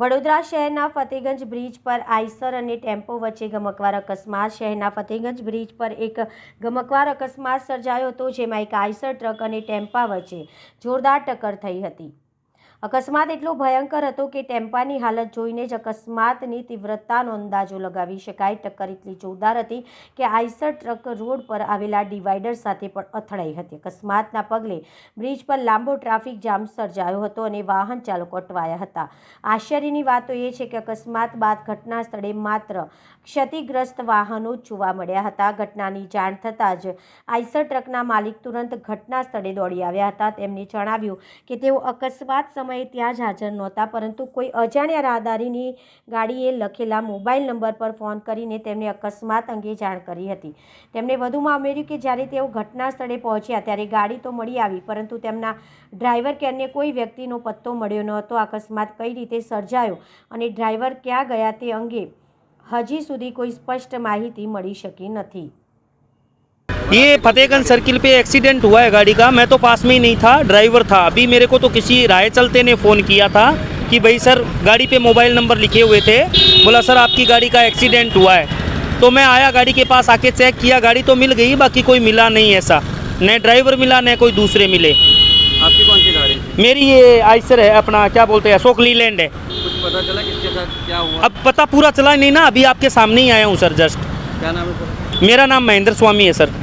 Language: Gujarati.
વડોદરા શહેરના ફતેગંજ બ્રિજ પર આઈસર અને ટેમ્પો વચ્ચે ગમકવાર અકસ્માત. શહેરના ફતેગંજ બ્રિજ પર એક ગમકવાર અકસ્માત સર્જાયો હતો, જેમાં એક આઈસર ટ્રક અને ટેમ્પા વચ્ચે જોરદાર ટક્કર થઈ હતી. અકસ્માત એટલો ભયંકર હતો કે ટેમ્પાની હાલત જોઈને જ અકસ્માતની તીવ્રતાનો અંદાજો લગાવી શકાય. ટક્કર એટલી જોરદાર હતી કે આઈસર ટ્રક રોડ પર આવેલા ડિવાઈડર સાથે પણ અથડાઈ હતી. અકસ્માતના પગલે બ્રિજ પર લાંબો ટ્રાફિક જામ સર્જાયો હતો અને વાહન ચાલકો અટવાયા હતા. આશ્ચર્યની વાત તો એ છે કે અકસ્માત બાદ ઘટના સ્થળે માત્ર ક્ષતિગ્રસ્ત વાહનો જ જોવા મળ્યા હતા. ઘટનાની જાણ થતાં જ આઈસર ટ્રકના માલિક તુરંત ઘટના સ્થળે દોડી આવ્યા હતા. તેમણે જણાવ્યું કે તેઓ અકસ્માત સમયે ત્યાં જ હાજર નહોતા, પરંતુ કોઈ અજાણ્યા રાહદારીની ગાડીએ લખેલા મોબાઈલ નંબર પર ફોન કરીને તેમને અકસ્માત અંગે જાણ કરી હતી. તેમણે વધુમાં ઉમેર્યું કે જ્યારે તેઓ ઘટના સ્થળે પહોંચ્યા ત્યારે ગાડી તો મળી આવી, પરંતુ તેમના ડ્રાઈવર કે અન્ય કોઈ વ્યક્તિનો પત્તો મળ્યો ન હતો. અકસ્માત કઈ રીતે સર્જાયો અને ડ્રાઈવર ક્યાં ગયા તે અંગે હજી સુધી કોઈ સ્પષ્ટ માહિતી મળી શકી નથી. ये फतेहगंज सर्किल पे एक्सीडेंट हुआ है गाड़ी का। मैं तो पास में ही नहीं था, ड्राइवर था। अभी मेरे को तो किसी राय चलते ने फ़ोन किया था कि भाई सर गाड़ी पे मोबाइल नंबर लिखे हुए थे, बोला सर आपकी गाड़ी का एक्सीडेंट हुआ है। तो मैं आया, गाड़ी के पास आके चेक किया, गाड़ी तो मिल गई, बाकी कोई मिला नहीं ऐसा, न ड्राइवर मिला न कोई दूसरे मिले। आपकी कौन सी गाड़ी? मेरी ये आइसर है, अपना क्या बोलते हैं अशोक लीलैंड है। कुछ पता चला किसके साथ क्या हुआ? अब पता पूरा चला नहीं ना, अभी आपके सामने ही आया हूँ सर जस्ट। क्या नाम है सर? मेरा नाम महेंद्र स्वामी है सर।